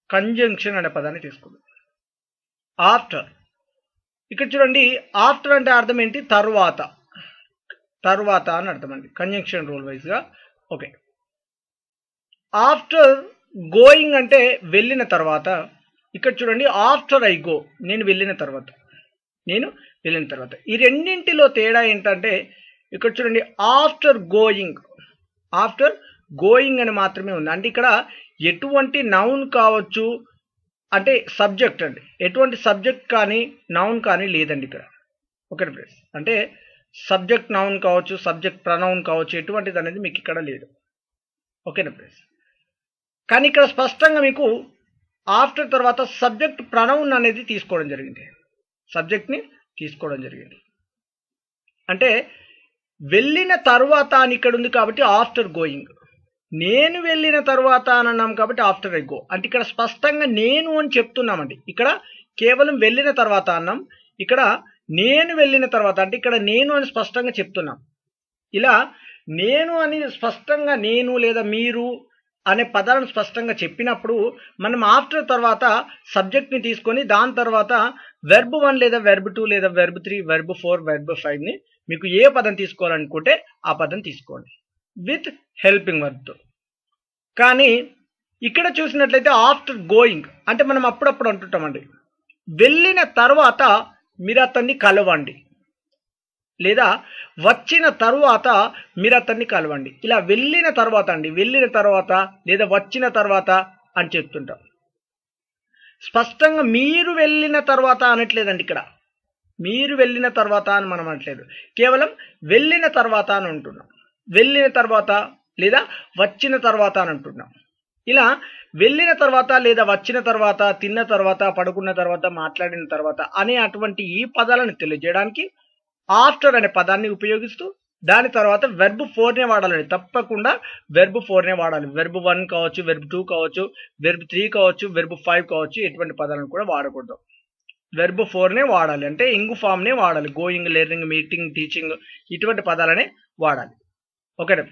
Conjunction అనే పదాన్ని తీసుకుందాం. ఆఫ్టర్, ఇక్కడ చూడండి ఆఫ్టర్ అంటే అర్థం ఏంటి? తర్వాత, తర్వాత అని అర్థం అండి కంజంక్షన్ రూల్ వైజ్గా. ఓకే, ఆఫ్టర్ గోయింగ్ అంటే వెళ్ళిన తర్వాత. ఇక్కడ చూడండి ఆఫ్టర్ ఐ గో, నేను వెళ్ళిన తర్వాత, నేను వెళ్ళిన తర్వాత. ఈ రెండింటిలో తేడా ఏంటంటే ఇక్కడ చూడండి ఆఫ్టర్ గోయింగ్, ఆఫ్టర్ గోయింగ్ అని మాత్రమే ఉంది. అంటే ఇక్కడ ఎటువంటి నౌన్ కావచ్చు, అంటే సబ్జెక్ట్ అండి, ఎటువంటి సబ్జెక్ట్ కానీ నౌన్ కానీ లేదండి ఇక్కడ. ఓకే ఫ్రెండ్స్, అంటే సబ్జెక్ట్ నౌన్ కావచ్చు, సబ్జెక్ట్ ప్రనౌన్ కావచ్చు, ఎటువంటిది అనేది మీకు ఇక్కడ లేదు. ఓకేనా ఫ్రెండ్స్, కానీ ఇక్కడ స్పష్టంగా మీకు ఆఫ్టర్ తర్వాత సబ్జెక్ట్ ప్రనౌన్ అనేది తీసుకోవడం జరిగింది, సబ్జెక్ట్ని తీసుకోవడం జరిగింది. అంటే వెళ్ళిన తర్వాత అని ఇక్కడ ఉంది కాబట్టి ఆఫ్టర్ గోయింగ్, నేను వెళ్ళిన తర్వాత అని అన్నాం కాబట్టి ఆఫ్టర్ ఐ గో. అంటే ఇక్కడ స్పష్టంగా నేను అని చెప్తున్నామండి, ఇక్కడ కేవలం వెళ్ళిన తర్వాత అన్నాం, ఇక్కడ నేను వెళ్ళిన తర్వాత అంటే ఇక్కడ నేను అని స్పష్టంగా చెప్తున్నాం. ఇలా నేను అని స్పష్టంగా నేను లేదా మీరు అనే పదాలను స్పష్టంగా చెప్పినప్పుడు మనం ఆఫ్టర్ తర్వాత సబ్జెక్ట్ని తీసుకొని దాని తర్వాత వెర్బ్ 1 లేదా వెర్బ్ 2 లేదా వెర్బ్ 3 వెర్బ్ 4 వెర్బ్ 5ని మీకు ఏ పదం తీసుకోవాలనుకుంటే ఆ పదం తీసుకోండి విత్ హెల్పింగ్ వర్బ్తో. కానీ ఇక్కడ చూసినట్లయితే ఆఫ్టర్ గోయింగ్ అంటే మనం అప్పుడప్పుడు అంటుంటామండి, వెళ్ళిన తర్వాత మీరు అతన్ని కలవండి లేదా వచ్చిన తరువాత మీరు అతన్ని కలవండి. ఇలా వెళ్ళిన తర్వాత అండి, వెళ్ళిన తర్వాత లేదా వచ్చిన తర్వాత అని చెప్తుంటాం. స్పష్టంగా మీరు వెళ్ళిన తర్వాత అనట్లేదండి, ఇక్కడ మీరు వెళ్ళిన తర్వాత అని మనం అనట్లేదు, కేవలం వెళ్ళిన తర్వాత అని అంటున్నాం. వెళ్ళిన తర్వాత లేదా వచ్చిన తర్వాత అని అంటున్నాం. ఇలా వెళ్ళిన తర్వాత లేదా వచ్చిన తర్వాత, తిన్న తర్వాత, పడుకున్న తర్వాత, మాట్లాడిన తర్వాత అనే అటువంటి ఈ పదాలను తెలియజేయడానికి ఆఫ్టర్ అనే పదాన్ని ఉపయోగిస్తూ దాని తర్వాత వెర్బ్ 4నే వాడాలండి, తప్పకుండా వెర్బ్ 4నే వాడాలి. వెర్బ్ 1 కావచ్చు, వెర్బ్ 2 కావచ్చు, వెర్బ్ 3 కావచ్చు, వెర్బ్ 5 కావచ్చు, ఎటువంటి పదాలను కూడా వాడకూడదు. వెర్బ్ 4నే వాడాలి, అంటే ఇంగు ఫామ్నే వాడాలి. గోయింగ్, లెర్నింగ్, మీటింగ్, టీచింగ్ ఇటువంటి పదాలనే వాడాలి. ఓకేనా?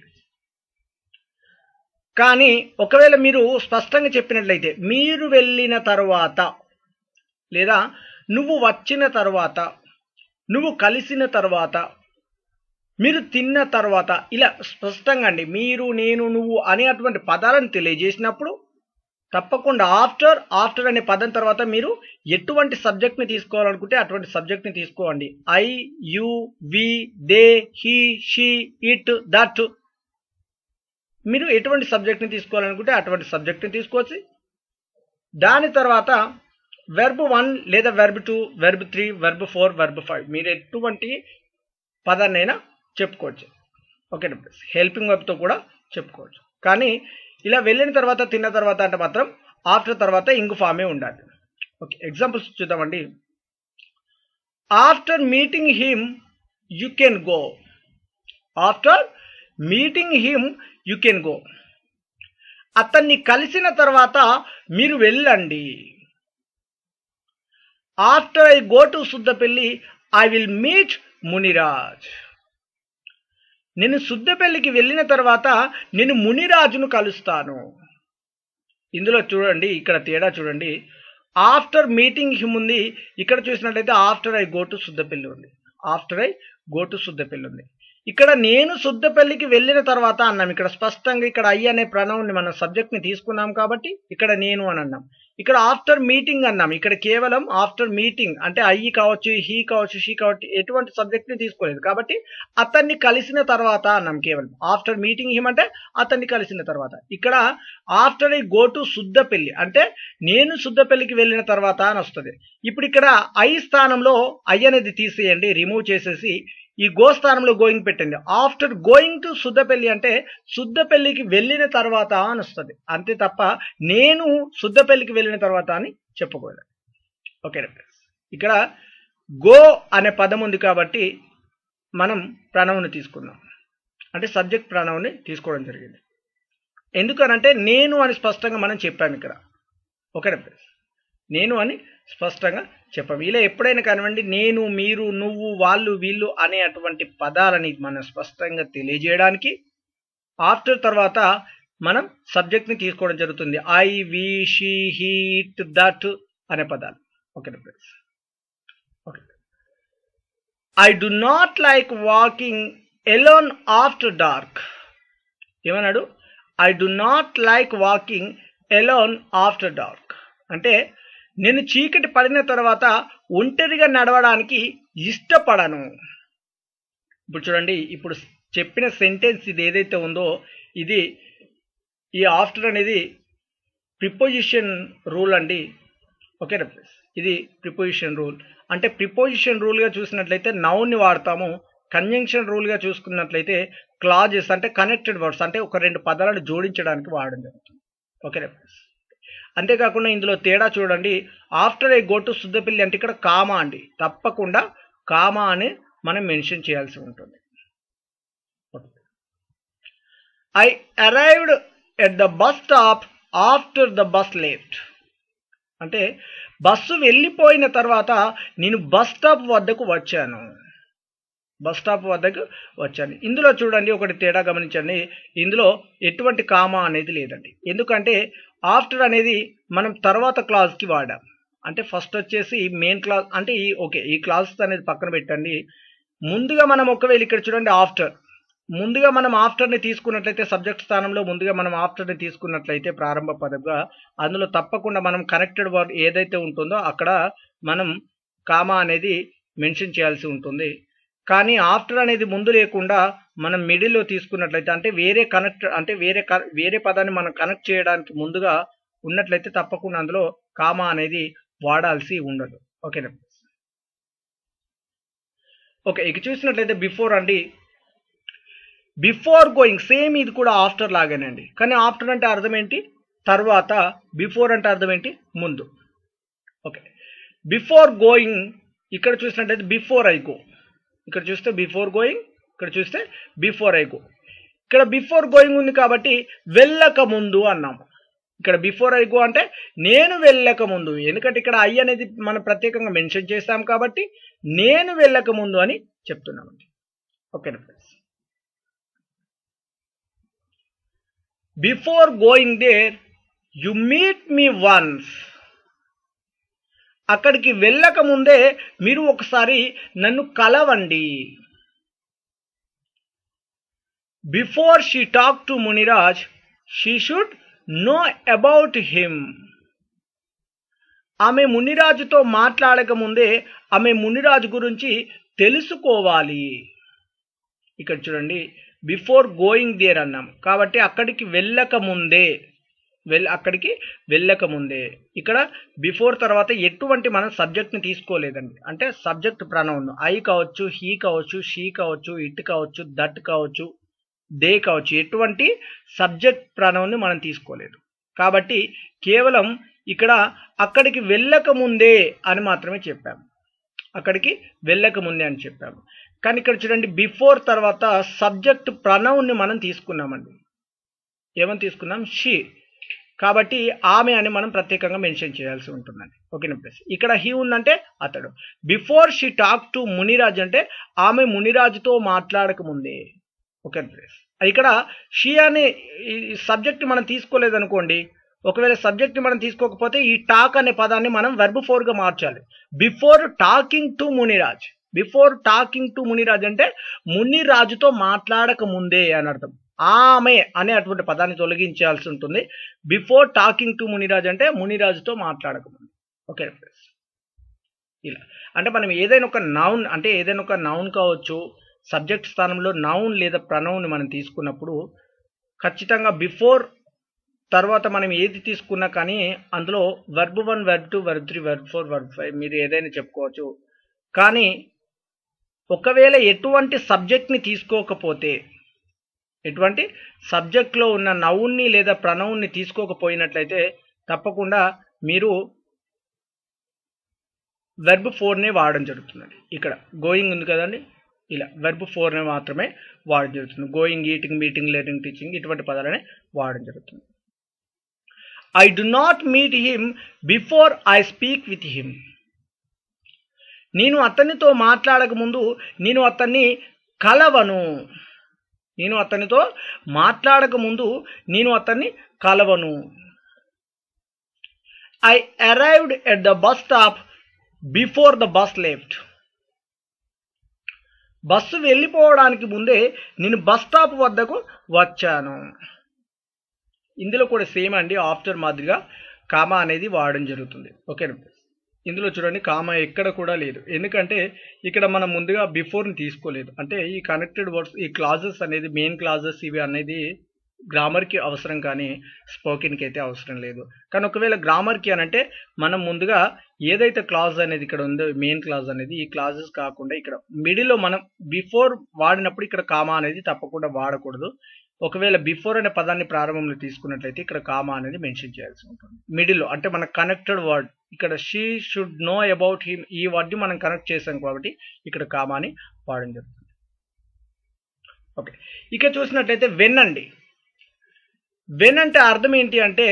కానీ ఒకవేళ మీరు స్పష్టంగా చెప్పినట్లయితే మీరు వెళ్ళిన తర్వాత లేదా నువ్వు వచ్చిన తర్వాత, నువ్వు కలిసిన తర్వాత, మీరు తిన్న తర్వాత, ఇలా స్పష్టంగా అండి మీరు, నేను, నువ్వు అనే అటువంటి పదాలను తెలియజేసినప్పుడు తప్పకుండా ఆఫ్టర్ అనే పదం తర్వాత మీరు ఎటువంటి సబ్జెక్ట్ని తీసుకోవాలనుకుంటే అటువంటి సబ్జెక్ట్ని తీసుకోండి. I, you, we, they, he, she, it, that, మీరు ఎటువంటి సబ్జెక్ట్ని తీసుకోవాలనుకుంటే అటువంటి సబ్జెక్ట్ని తీసుకోవచ్చు. దాని తర్వాత వెర్బ్ 1 లేదా వెర్బ్ 2 వెర్బ్ 3 వెర్బ్ 4 వెర్బ్ 5 మీరు ఎటువంటి పదాన్నైనా చెప్పుకోవచ్చు. ఓకేనా? హెల్పింగ్ వర్బ్తో కూడా చెప్పుకోవచ్చు. కానీ ఇలా వెళ్ళిన తర్వాత, తిన్న తర్వాత అంటే మాత్రం ఆఫ్టర్ తర్వాత ఇంగు ఫామే ఉండాలి. ఓకే, ఎగ్జాంపుల్స్ చూద్దామండి. After meeting him you can go. After meeting him you can go. అతన్ని కలిసిన తర్వాత మీరు వెళ్ళండి. After I go to Suddapalli I will meet Muniraj. నేను సుద్దపల్లికి వెళ్ళిన తర్వాత నేను మునిరాజును కలుస్తాను. ఇందులో చూడండి, ఇక్కడ తేడా చూడండి. ఆఫ్టర్ మీటింగ్ హిమ్ ఉంది, ఇక్కడ చూసినట్లయితే after I go to Suddapalli ఉంది. After I go to Suddapalli ఉంది. ఇక్కడ నేను సుద్దపల్లికి వెళ్ళిన తర్వాత అన్నాం. ఇక్కడ స్పష్టంగా ఇక్కడ ఐ అనే ప్రణౌన్ని మనం సబ్జెక్ట్ని తీసుకున్నాం కాబట్టి ఇక్కడ నేను అని అన్నాం. ఇక్కడ ఆఫ్టర్ మీటింగ్ అన్నాం. ఇక్కడ కేవలం ఆఫ్టర్ మీటింగ్ అంటే ఐ కావచ్చు, హీ కావచ్చు, షీ కావచ్చు, ఎటువంటి సబ్జెక్ట్ని తీసుకోలేదు కాబట్టి అతన్ని కలిసిన తర్వాత అన్నాం. కేవలం ఆఫ్టర్ మీటింగ్ హిమ్ అంటే అతన్ని కలిసిన తర్వాత. ఇక్కడ after I go to Suddapalli అంటే నేను సుద్దపల్లికి వెళ్ళిన తర్వాత అని వస్తుంది. ఇప్పుడు ఇక్కడ ఐ స్థానంలో ఐ అనేది తీసేయండి, రిమూవ్ చేసేసి ఈ గో స్థానంలో గోయింగ్ పెట్టండి. ఆఫ్టర్ గోయింగ్ టు సుద్దపల్లి అంటే సుద్దపల్లికి వెళ్ళిన తర్వాత అని వస్తుంది. అంతే తప్ప నేను సుద్దపల్లికి వెళ్ళిన తర్వాత అని చెప్పకూడదు. ఓకే, ఇక్కడ గో అనే పదం ఉంది కాబట్టి మనం ప్రణౌన్ని తీసుకున్నాం, అంటే సబ్జెక్ట్ ప్రణౌన్ని తీసుకోవడం జరిగింది. ఎందుకనంటే నేను అని స్పష్టంగా మనం చెప్పాము ఇక్కడ. ఓకే, నేను అని స్పష్టంగా చెప్పాము. ఇలా ఎప్పుడైనా కానివ్వండి నేను, మీరు, నువ్వు, వాళ్ళు, వీళ్ళు అనే అటువంటి పదాలని మనం స్పష్టంగా తెలియజేయడానికి ఆఫ్టర్ తర్వాత మనం సబ్జెక్ట్ని తీసుకోవడం జరుగుతుంది. I, we, she, he, it, that అనే పదాలు. ఓకేనా friends? Okay. I do not like walking alone after dark. ఏమన్నాడు? I do not like walking alone after dark అంటే నేను చీకటి పడిన తర్వాత ఒంటరిగా నడవడానికి ఇష్టపడను. ఇప్పుడు చూడండి, ఇప్పుడు చెప్పిన సెంటెన్స్ ఇది ఏదైతే ఉందో ఇది ఈ ఆఫ్టర్ అనేది ప్రిపోజిషన్ రూల్ అండి. ఓకేనా ఫ్రెండ్స్? ఇది ప్రిపోజిషన్ రూల్. అంటే ప్రిపోజిషన్ రూల్గా చూసినట్లయితే నౌన్ని వాడతాము. కంజంక్షన్ రూల్గా చూసుకున్నట్లయితే క్లాజెస్ అంటే కనెక్టెడ్ వర్డ్స్ అంటే ఒక రెండు పదాలను జోడించడానికి వాడడం జరుగుతుంది. ఓకేనా ఫ్రెండ్స్? అంతేకాకుండా ఇందులో తేడా చూడండి. After I go to Suddapalli అంటే ఇక్కడ కామా అండి. తప్పకుండా కామా అని మనం మెన్షన్ చేయాల్సి ఉంటుంది. I arrived at the bus stop after the bus left అంటే బస్సు వెళ్ళిపోయిన తర్వాత నేను బస్ స్టాప్ వద్దకు వచ్చాను. బస్ స్టాప్ వద్దకు వచ్చాను. ఇందులో చూడండి ఒకటి తేడా గమనించండి. ఇందులో ఎటువంటి కామా అనేది లేదండి. ఎందుకంటే ఆఫ్టర్ అనేది మనం తర్వాత క్లాజ్కి వాడాం. అంటే ఫస్ట్ వచ్చేసి మెయిన్ క్లాజ్ అంటే ఈ క్లాజ్ అనేది పక్కన పెట్టండి. ముందుగా మనం ఒకవేళ ఇక్కడ చూడండి ఆఫ్టర్ ముందుగా మనం ఆఫ్టర్ని తీసుకున్నట్లయితే సబ్జెక్ట్ స్థానంలో ముందుగా మనం ఆఫ్టర్ని తీసుకున్నట్లయితే ప్రారంభ పదంగా అందులో తప్పకుండా మనం కనెక్టెడ్ వర్డ్ ఏదైతే ఉంటుందో అక్కడ మనం కామా అనేది మెన్షన్ చేయాల్సి ఉంటుంది. కానీ ఆఫ్టర్ అనేది ముందు లేకుండా మనం మిడిల్లో తీసుకున్నట్లయితే అంటే వేరే పదాన్ని మనం కనెక్ట్ చేయడానికి ముందుగా ఉన్నట్లయితే తప్పకుండా అందులో కామా అనేది వాడాల్సి ఉండదు. ఓకేనా? ఓకే, ఇక చూసినట్లయితే బిఫోర్ అండి. బిఫోర్ గోయింగ్ సేమ్ ఇది కూడా ఆఫ్టర్ లాగానండి. కానీ ఆఫ్టర్ అంటే అర్థం ఏంటి? తర్వాత. బిఫోర్ అంటే అర్థం ఏంటి? ముందు. ఓకే, బిఫోర్ గోయింగ్ ఇక్కడ చూసినట్లయితే బిఫోర్ ఐ గో. ఇక్కడ చూస్తే బిఫోర్ గోయింగ్, ఇక్కడ చూస్తే బిఫోర్ ఐ గో. ఇక్కడ బిఫోర్ గోయింగ్ ఉంది కాబట్టి వెళ్ళక ముందు అన్నాము. ఇక్కడ బిఫోర్ ఐ గో అంటే నేను వెళ్ళక ముందు. ఎందుకంటే ఇక్కడ ఐ అనేది మనం ప్రత్యేకంగా మెన్షన్ చేస్తాం కాబట్టి నేను వెళ్ళక ముందు అని చెప్తున్నామండి. ఓకేనా friends? Before going there you meet me once. అక్కడికి వెళ్ళక ముందే మీరు ఒకసారి నన్ను కలవండి. Before she talk to Muniraj she should know about him. ఆమె మునిరాజుతో మాట్లాడక ముందే ఆమె మునిరాజు గురించి తెలుసుకోవాలి. ఇక్కడ చూడండి, బిఫోర్ గోయింగ్ దేర్ అన్నాం కాబట్టి అక్కడికి వెళ్ళక ముందే ఇక్కడ బిఫోర్ తర్వాత ఎటువంటి మనం సబ్జెక్ట్ని తీసుకోలేదండి. అంటే సబ్జెక్ట్ ప్రనౌన్ ఐ కావచ్చు, హీ కావచ్చు, షీ కావచ్చు, ఇట్ కావచ్చు, దట్ కావచ్చు, దే కావచ్చు, ఎటువంటి సబ్జెక్ట్ ప్రనౌన్ని మనం తీసుకోలేదు. కాబట్టి కేవలం ఇక్కడ అక్కడికి వెళ్ళక ముందే అని మాత్రమే చెప్పాము. అక్కడికి వెళ్ళక ముందే అని చెప్పాము. కానీ ఇక్కడ చూడండి బిఫోర్ తర్వాత సబ్జెక్ట్ ప్రనౌన్ని మనం తీసుకున్నామండి. ఏమని తీసుకున్నాం? షీ. కాబట్టి ఆమె అని మనం ప్రత్యేకంగా మెన్షన్ చేయాల్సి ఉంటుందండి. ఓకేనా ప్లస్ ఇక్కడ హీ ఉందంటే అతడు. Before she talk to Muniraj అంటే ఆమె మునిరాజుతో మాట్లాడక ముందే. ఓకే ప్లస్ ఇక్కడ షీ అనే సబ్జెక్ట్ మనం తీసుకోలేదు అనుకోండి. ఒకవేళ సబ్జెక్ట్ మనం తీసుకోకపోతే ఈ టాక్ అనే పదాన్ని మనం వెర్బ్ ఫోర్గా మార్చాలి. Before talking to Muniraj. Before talking to Muniraj అంటే మునిరాజుతో మాట్లాడక ముందే అని అర్థం. ఆమె అనే అటువంటి పదాన్ని తొలగించాల్సి ఉంటుంది. బిఫోర్ టాకింగ్ టు మునిరాజ్ అంటే మునిరాజుతో మాట్లాడక ముందు. ఓకే ఫ్రెండ్స్, ఇలా అంటే మనం ఏదైనా ఒక నౌన్ కావచ్చు, సబ్జెక్ట్ స్థానంలో నౌన్ లేదా ప్రనౌన్ మనం తీసుకున్నప్పుడు ఖచ్చితంగా బిఫోర్ తర్వాత మనం ఏది తీసుకున్నా కానీ అందులో verb 1, verb 2, verb 3, verb 4, verb 5 మీరు ఏదైనా చెప్పుకోవచ్చు. కానీ ఒకవేళ ఎటువంటి సబ్జెక్ట్ని తీసుకోకపోతే, ఎటువంటి సబ్జెక్ట్లో ఉన్న నౌన్ని లేదా ప్రనౌన్ని తీసుకోకపోయినట్లయితే తప్పకుండా మీరు వెర్బ్ 4నే వాడడం జరుగుతుందండి. ఇక్కడ గోయింగ్ ఉంది కదండి, ఇలా వెర్బ్ 4నే మాత్రమే వాడడం జరుగుతుంది. Going, eating, meeting, learning, teaching ఇటువంటి పదాలనే వాడడం జరుగుతుంది. I do not meet him before I speak with him. నేను అతనితో మాట్లాడక ముందు నేను అతన్ని కలవను. నేను అతనితో మాట్లాడక ముందు నేను అతన్ని కలవను. I arrived at the bus stop before the bus left. Bus వెళ్ళిపోవడానికి ముందే నేను బస్ స్టాప్ వద్దకు వచ్చాను. ఇందులో కూడా సేమ్ అండి, ఆఫ్టర్ మాదిరిగా కామా అనేది వాడడం జరుగుతుంది. ఓకేనా. ఇందులో చూడండి కామా ఎక్కడ కూడా లేదు, ఎందుకంటే ఇక్కడ మనం ముందుగా బిఫోర్ని తీసుకోలేదు. అంటే ఈ కనెక్టెడ్ వర్డ్స్, ఈ క్లాజెస్ అనేది మెయిన్ క్లాజెస్ ఇవి అనేది గ్రామర్కి అవసరం, కానీ స్పోకెన్కి అయితే అవసరం లేదు. కానీ ఒకవేళ గ్రామర్కి అని అంటే మనం ముందుగా ఏదైతే క్లాజ్ అనేది ఇక్కడ ఉందో మెయిన్ క్లాజ్ అనేది, ఈ క్లాజెస్ కాకుండా ఇక్కడ మిడిల్లో మనం బిఫోర్ వాడినప్పుడు ఇక్కడ కామా అనేది తప్పకుండా వాడకూడదు. ఒకవేళ బిఫోర్ అనే పదాన్ని ప్రారంభంలో తీసుకున్నట్లయితే ఇక్కడ కామా అనేది మెన్షన్ చేయాల్సి ఉంటుంది. మిడిల్లో అంటే మన కనెక్టెడ్ వర్డ్, ఇక్కడ she should know about him, ఈ వర్డ్ని మనం కనెక్ట్ చేసాం కాబట్టి ఇక్కడ కామాని వాడడం జరుగుతుంది. ఓకే, ఇక చూసినట్లయితే వెన్ అండి. వెన్ అంటే అర్థం ఏంటి అంటే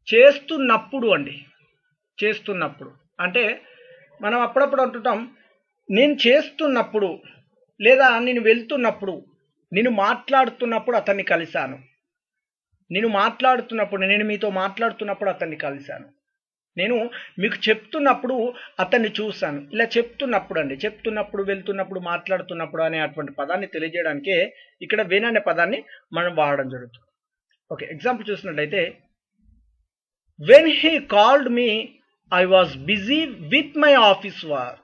చేస్తున్నప్పుడు అండి. చేస్తున్నప్పుడు అంటే మనం అప్పుడప్పుడు అంటుంటాం నేను చేస్తున్నప్పుడు, లేదా నేను వెళ్తున్నప్పుడు, నేను మాట్లాడుతున్నప్పుడు అతన్ని కలిశాను. నేను మాట్లాడుతున్నప్పుడు, నేను మీతో మాట్లాడుతున్నప్పుడు అతన్ని కలిశాను. నేను మీకు చెప్తున్నప్పుడు అతన్ని చూశాను. ఇలా చెప్తున్నప్పుడు అండి, చెప్తున్నప్పుడు, వెళ్తున్నప్పుడు, మాట్లాడుతున్నప్పుడు అనే అటువంటి పదాన్ని తెలియజేయడానికే ఇక్కడ వెన్ అనే పదాన్ని మనం వాడడం జరుగుతుంది. ఓకే, ఎగ్జాంపుల్ చూసినట్లయితే when he called me I was busy with my office work.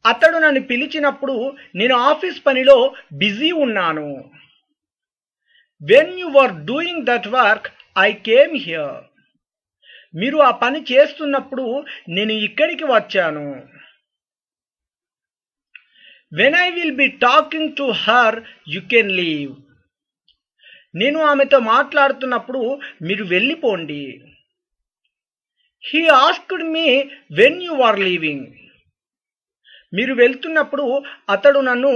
అతడు నన్ను పిలిచినప్పుడు నేను ఆఫీస్ పనిలో బిజీ ఉన్నాను. When you are doing that work I came here. మీరు ఆ పని చేస్తున్నప్పుడు నేను ఇక్కడికి వచ్చాను. When I will be talking to her you can leave. నేను ఆమెతో మాట్లాడుతున్నప్పుడు మీరు వెళ్ళిపోండి. He asked me when you are leaving. మీరు వెళ్తున్నప్పుడు అతడు నన్ను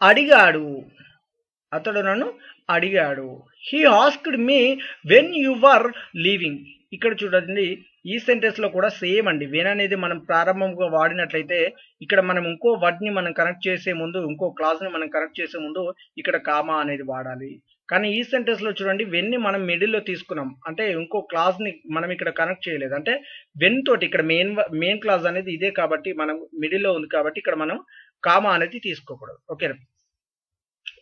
అడిగాడు. He asked me when you are leaving. ఇక్కడ చూడండి, ఈ సెంటెన్స్లో కూడా సేమ్ అండి. వెన్ అనేది మనం ప్రారంభంగా వాడినట్లయితే ఇక్కడ మనం ఇంకో వర్డ్ని మనం కనెక్ట్ చేసే ముందు, ఇంకో క్లాజ్ని మనం కనెక్ట్ చేసే ముందు ఇక్కడ కామా అనేది వాడాలి. కానీ ఈ సెంటెన్స్లో చూడండి వెన్ని మనం మిడిల్లో తీసుకున్నాం, అంటే ఇంకో క్లాజ్ని మనం ఇక్కడ కనెక్ట్ చేయలేదు. అంటే వెన్ తోటి ఇక్కడ మెయిన్ క్లాజ్ అనేది ఇదే కాబట్టి మనం మిడిల్లో ఉంది కాబట్టి ఇక్కడ మనం కామా అనేది తీసుకోకూడదు. ఓకేనా.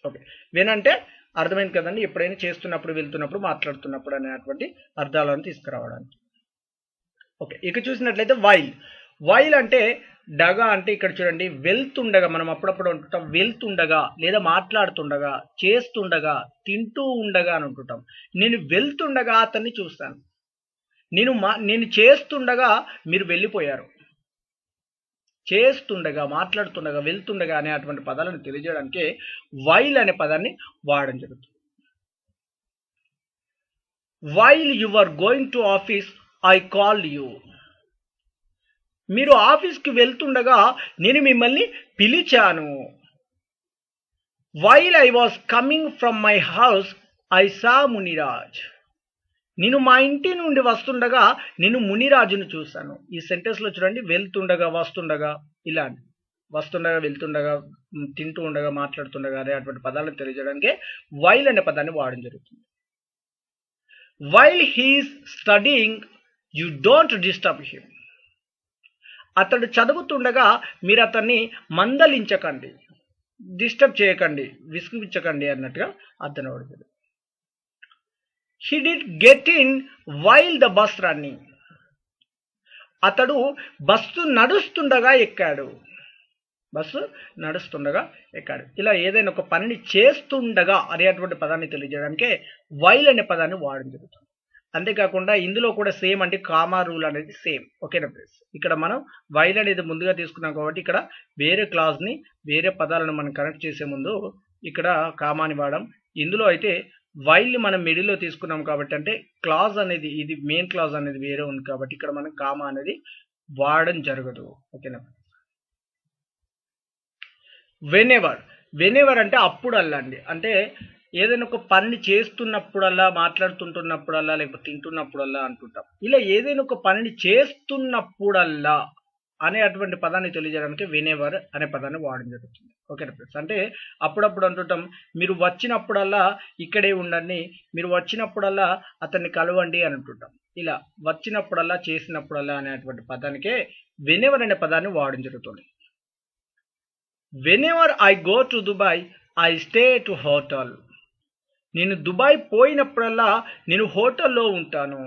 ఓకే, వెన్ అంటే అర్థమైంది కదండి, ఎప్పుడైనా చేస్తున్నప్పుడు, వెళ్తున్నప్పుడు, మాట్లాడుతున్నప్పుడు అనేటువంటి అర్థాలను తీసుకురావడానికి. ఓకే, ఇక చూసినట్లయితే వైల్. వైల్ అంటే డగా అంటే ఇక్కడ చూడండి వెళ్తుండగా, మనం అప్పుడప్పుడు అంటుంటాం వెళ్తుండగా, లేదా మాట్లాడుతుండగా, చేస్తుండగా, తింటూ ఉండగా అని అంటుంటాం. నేను వెళ్తుండగా అతన్ని చూస్తాను. నేను చేస్తుండగా మీరు వెళ్ళిపోయారు. చేస్తుండగా, మాట్లాడుతుండగా, వెళ్తుండగా అనే అటువంటి పదాలను తెలియజేయడానికి వైల్ అనే పదాన్ని వాడడం జరుగుతుంది. While you are going to office I called you. మీరు ఆఫీస్కి వెళ్తుండగా నేను మిమ్మల్ని పిలిచాను. While I was coming from my house I saw Muniraj. నేను మా ఇంటి నుండి వస్తుండగా నేను మునిరాజును చూశాను. ఈ సెంటెన్స్లో చూడండి వెళ్తుండగా, వస్తుండగా, ఇలా వస్తుండగా, వెళ్తుండగా, తింటూ ఉండగా, మాట్లాడుతుండగా అనే అటువంటి పదాలను తెలియజేయడానికి వైల్ అనే పదాన్ని వాడడం జరుగుతుంది. While he's studying you don't disturb him. అతడు చదువుతుండగా మీరు అతన్ని మందలించకండి, డిస్టర్బ్ చేయకండి, విసిగించకండి అన్నట్టుగా అర్థం అవుతుంది. He did get in while the bus running. అతడు బస్సు నడుస్తుండగా ఎక్కాడు. ఇలా ఏదైనా ఒక పనిని చేస్తుండగా అనేటువంటి పదాన్ని తెలియజేయడానికి వైల్ అనే పదాన్ని వాడడం జరుగుతుంది. అంతేకాకుండా ఇందులో కూడా సేమ్ అంటే కామా రూల్ అనేది సేమ్. ఓకేనా ఫ్రెండ్స్, ఇక్కడ మనం వైల్ అనేది ముందుగా తీసుకున్నాం కాబట్టి ఇక్కడ వేరే క్లాజ్ని, వేరే పదాలను మనం కనెక్ట్ చేసే ముందు ఇక్కడ కామాని వాడడం. ఇందులో అయితే వైల్ని మనం మిడిల్లో తీసుకున్నాం కాబట్టి, అంటే క్లాజ్ అనేది ఇది మెయిన్ క్లాజ్ అనేది వేరే ఉంది కాబట్టి ఇక్కడ మనం కామా అనేది వాడడం జరగదు. ఓకేనా. వెనెవర్ అంటే అప్పుడల్లా అండి. అంటే ఏదైనా ఒక పని చేస్తున్నప్పుడల్లా, మాట్లాడుతుంటున్నప్పుడల్లా, లేకపోతే తింటున్నప్పుడల్లా అంటుంటాం. ఇలా ఏదైనా ఒక పనిని చేస్తున్నప్పుడల్లా అనే అటువంటి పదాన్ని తెలియజేయడానికి వెనెవర్ అనే పదాన్ని వాడడం జరుగుతుంది. ఓకేనా ఫ్రెండ్స్? అంటే అప్పుడప్పుడు అంటుంటాం మీరు వచ్చినప్పుడల్లా ఇక్కడే ఉండండి, మీరు వచ్చినప్పుడల్లా అతన్ని కలవండి అని అంటుంటాం. ఇలా వచ్చినప్పుడల్లా, చేసినప్పుడల్లా అనేటువంటి పదానికే వెనెవర్ అనే పదాన్ని వాడడం జరుగుతుంది. Whenever I go to Dubai I stay to hotel. నేను దుబాయ్ పోయినప్పుడల్లా నేను హోటల్లో ఉంటాను.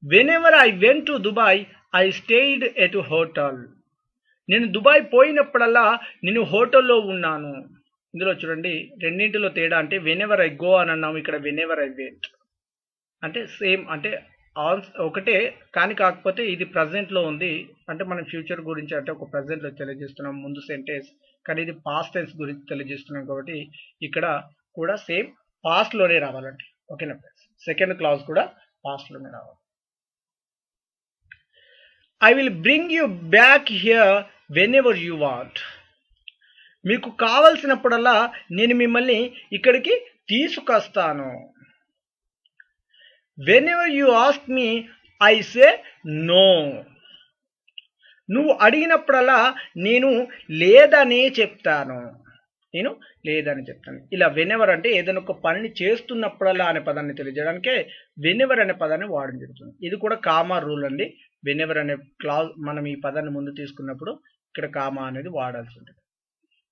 Whenever I went to Dubai I stayed at hotel. నేను దుబాయ్ పోయినప్పుడల్లా నేను హోటల్లో ఉన్నాను. ఇందులో చూడండి రెండింటిలో తేడా అంటే వెనెవర్ ఐ గో అని అన్నాము, ఇక్కడ వెనెవర్ ఐ వెంట్ అంటే సేమ్, అంటే ఒకటే కానీ కాకపోతే ఇది ప్రజెంట్లో ఉంది. అంటే మనం ఫ్యూచర్ గురించి అంటే ఒక ప్రజెంట్లో తెలియజేస్తున్నాం ముందు సెంటెన్స్, కానీ ఇది పాస్ట్ టెన్స్ గురించి తెలియజేస్తున్నాం కాబట్టి ఇక్కడ కూడా సేమ్ పాస్ట్లోనే రావాలండి. ఓకేనా ఫ్రెండ్స్? సెకండ్ క్లాజ్ కూడా పాస్ట్లోనే రావాలి. I will bring you back here whenever you want. మీకు కావలసినప్పుడల్లా నేను మిమ్మల్ని ఇక్కడికి తీసుకొస్తాను. Whenever you ask me I say no. నువ్వు అడిగినప్పుడల్లా నేను లేదని చెప్తాను. ఇలా వెనెవర్ అంటే ఏదైనా ఒక పనిని చేస్తున్నప్పుడల్లా అనే పదాన్ని తెలియజేయడానికే వెనెవర్ అనే పదాన్ని వాడడం జరుగుతుంది. ఇది కూడా కామా రూల్ అండి. వెనెవర్ అనే క్లాజ్ మనం ఈ పదాన్ని ముందు తీసుకున్నప్పుడు ఇక్కడ కామా అనేది వాడాల్సి ఉంటుంది.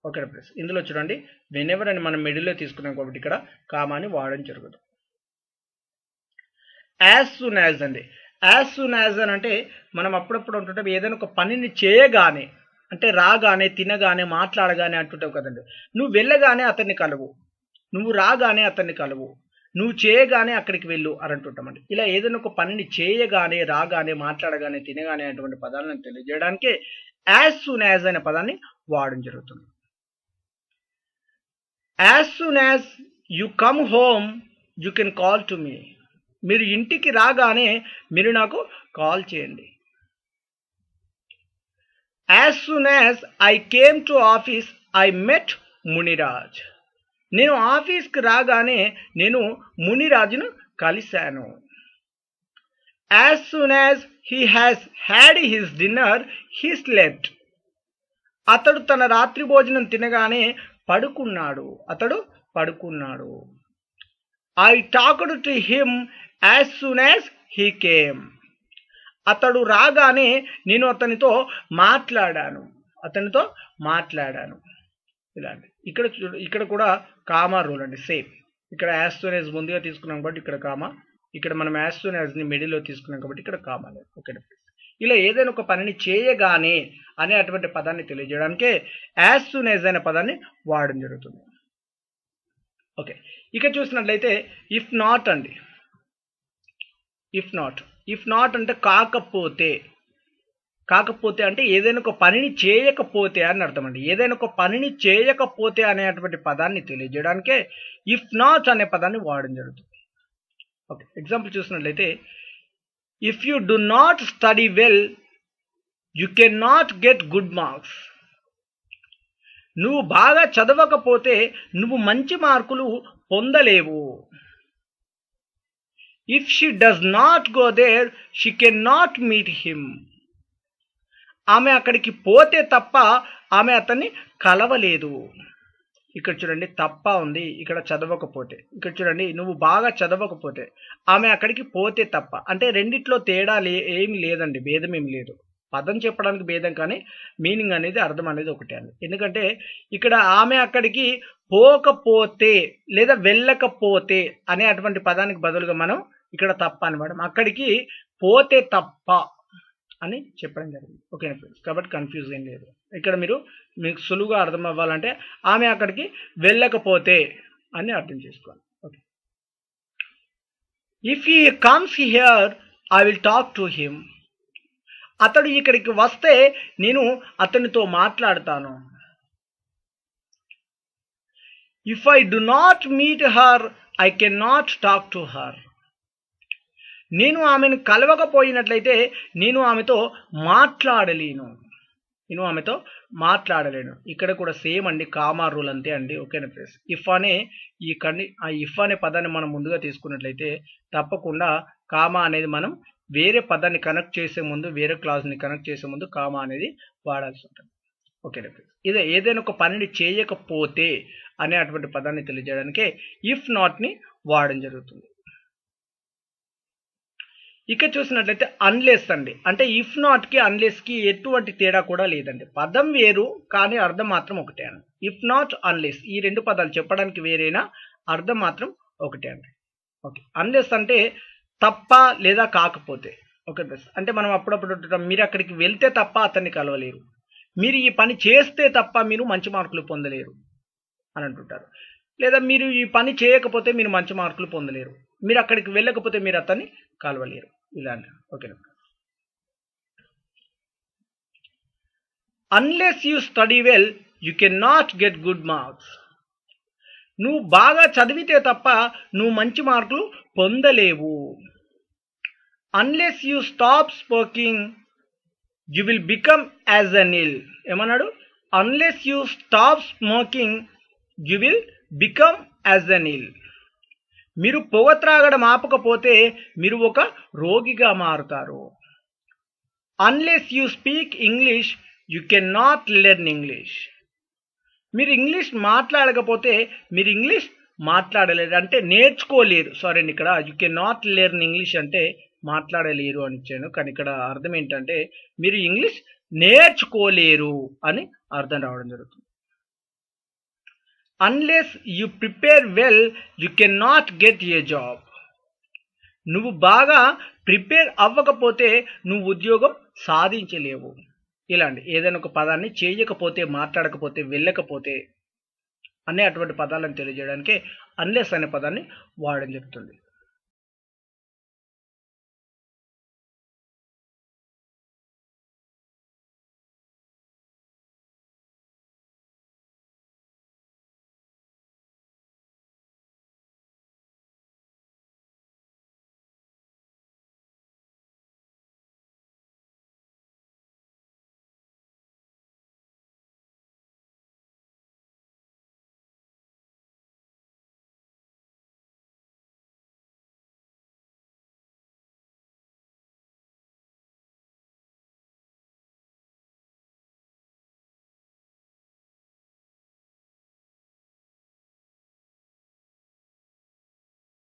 Okay friends? ఇందులో చూడండి వెనెవర్ అని మనం మిడిల్లో తీసుకున్నాం కాబట్టి ఇక్కడ కామాని వాడడం జరుగుతుంది. యాజ్ సూన్ యాజ్ అండి. యాజ్ సూన్ యాజ్ అని అంటే మనం అప్పుడప్పుడు అంటుంటాం ఏదైనా ఒక పనిని చేయగానే, అంటే రాగానే, తినగానే, మాట్లాడగానే అంటుంటావు కదండి. నువ్వు వెళ్ళగానే అతన్ని కలువు, నువ్వు రాగానే అతన్ని కలువు, నువ్వు చేయగానే అక్కడికి వెళ్ళు అని అంటుంటామండి. ఇలా ఏదైనా ఒక పనిని చేయగానే, రాగానే, మాట్లాడగానే, తినగానే అటువంటి పదాలను తెలియజేయడానికే యాజ్ సూన్ యాజ్ అనే పదాన్ని వాడడం జరుగుతుంది. As soon as you come home you can call to me. మీరు ఇంటికి రాగానే మీరు నాకు కాల్ చేయండి. As soon as I came to office I met Muniraj. నేను ఆఫీస్కి రాగానే నేను మునిరాజును కలిశాను. As soon as he has had his dinner he slept. అతడు తన రాత్రి భోజనం తినగానే పడుకున్నాడు. I talked to him as soon as he came. అతడు రాగానే నేను అతనితో మాట్లాడాను. ఇలాంటి ఇక్కడ కూడా కామా రూల్ అండి. సేమ్ ఇక్కడ యాజ్ సూన్ యాజ్ ముందుగా తీసుకున్నాం కాబట్టి ఇక్కడ కామా, ఇక్కడ మనం యాజ్ సూన్ యాజ్ ని మిడిల్లో తీసుకున్నాం కాబట్టి ఇక్కడ కామా లేదు. ఓకే, ఇలా ఏదైనా ఒక పనిని చేయగానే అనే అటువంటి పదాన్ని తెలియజేయడానికే యాజ్ సూన్ యాజ్ అనే పదాన్ని వాడడం జరుగుతుంది. ఓకే, ఇక చూసినట్లయితే ఇఫ్ నాట్ అండి. ఇఫ్ నాట్ అంటే కాకపోతే అంటే ఏదైనా ఒక పనిని చేయకపోతే అని అర్థం అండి. ఏదైనా ఒక పనిని చేయకపోతే అనేటువంటి పదాన్ని తెలియజేయడానికే ఇఫ్ నాట్ అనే పదాన్ని వాడడం జరుగుతుంది. ఓకే, ఎగ్జాంపుల్ చూసినట్లయితే if you do not study well you can not get good marks. నువ్వు బాగా చదవకపోతే నువ్వు మంచి మార్కులు పొందలేవు. If she does not go there she can not meet him. ఆమె అక్కడికి పోతే తప్ప ఆమె అతన్ని కలవలేదు. ఇక్కడ చూడండి తప్ప ఉంది, ఇక్కడ చదవకపోతే. ఇక్కడ చూడండి నువ్వు బాగా చదవకపోతే, ఆమె అక్కడికి పోతే తప్ప. అంటే రెండిట్లో తేడా ఏమి లేదండి, భేదం ఏమి లేదు. పదం చెప్పడానికి భేదం కానీ మీనింగ్ అనేది, అర్థం అనేది ఒకటే అండి. ఎందుకంటే ఇక్కడ ఆమె అక్కడికి పోకపోతే లేదా వెళ్ళకపోతే అనే అటువంటి పదానికి బదులుగా మనం ఇక్కడ తప్ప అని వాడడం, అక్కడికి పోతే తప్ప అని చెప్పడం జరిగింది. ఓకే ఫ్రెండ్స్, కాబట్టి కన్ఫ్యూజ్ ఏం లేదు. ఇక్కడ మీకు సులువుగా అర్థం అవ్వాలంటే ఆమె అక్కడికి వెళ్ళకపోతే అని అర్థం చేసుకోవాలి. Okay, if he comes here I will talk to him. అతడు ఇక్కడికి వస్తే నేను అతనితో మాట్లాడతాను. If I do not meet her I can not talk to her. నేను ఆమెను కలవకపోయినట్లయితే నేను ఆమెతో మాట్లాడలేను. ఇక్కడ కూడా సేమ్ అండి, కామా రూల్ అంతే అండి. ఓకేనా ఫ్రెండ్స్? ఇఫ్ అనే పదాన్ని మనం ముందుగా తీసుకున్నట్లయితే తప్పకుండా కామా అనేది మనం వేరే పదాన్ని కనెక్ట్ చేసే ముందు, వేరే క్లాజ్ని కనెక్ట్ చేసే ముందు కామా అనేది వాడాల్సి ఉంటుంది. ఓకేనా ఫ్రెండ్స్, ఇదే ఏదైనా ఒక పనిని చేయకపోతే అనే అటువంటి పదాన్ని తెలియజేయడానికే ఇఫ్ నాట్ని వాడడం జరుగుతుంది. ఇక చూసినట్లయితే అన్లెస్ అండి, అంటే ఇఫ్ నాట్కి అన్లెస్కి ఎటువంటి తేడా కూడా లేదండి. పదం వేరు కానీ అర్థం మాత్రం ఒకటే అండి. ఇఫ్ నాట్, అన్లెస్ ఈ రెండు పదాలు చెప్పడానికి వేరేనా, అర్థం మాత్రం ఒకటే అండి. ఓకే, అన్లెస్ అంటే తప్ప లేదా కాకపోతే. ఓకే ఫ్రెండ్స్, అంటే మనం అప్పుడప్పుడు మీరు అక్కడికి వెళ్తే తప్ప అతన్ని కలవలేరు, మీరు ఈ పని చేస్తే తప్ప మీరు మంచి మార్కులు పొందలేరు అని అంటుంటారు. లేదా మీరు ఈ పని చేయకపోతే మీరు మంచి మార్కులు పొందలేరు, మీరు అక్కడికి వెళ్ళకపోతే మీరు అతన్ని కలవలేరు, ఇలాంటి. ఓకేనా, unless you study well you can not get good marks. నువ్వు బాగా చదివితే తప్ప నువ్వు మంచి మార్కులు పొందలేవు. Unless you stop smoking you will become as an ill. ఏమన్నాడు? Unless you stop smoking you will become as an ill. మీరు పొగ త్రాగడం ఆపకపోతే మీరు ఒక రోగిగా మారుతారు. Unless you speak English you can not learn English. మీరు ఇంగ్లీష్ మాట్లాడకపోతే మీరు ఇంగ్లీష్ మాట్లాడలేరు, అంటే నేర్చుకోలేరు. సారీ అండి, ఇక్కడ you can not learn English అంటే మాట్లాడలేరు అని ఇచ్చాను, కానీ ఇక్కడ అర్థం ఏంటంటే మీరు ఇంగ్లీష్ నేర్చుకోలేరు అని అర్థం రావడం జరుగుతుంది. Unless you prepare well you can not get a job. నువ్వు బాగా ప్రిపేర్ అవ్వకపోతే నువ్వు ఉద్యోగం సాధించలేవు. ఇలాంటి ఏదైనా ఒక పదాన్ని చేయకపోతే, మాట్లాడకపోతే, వెళ్ళకపోతే అనే అటువంటి పదాలను తెలియజేయడానికి అన్లెస్ అనే పదాన్ని వాడడం జరుగుతుంది.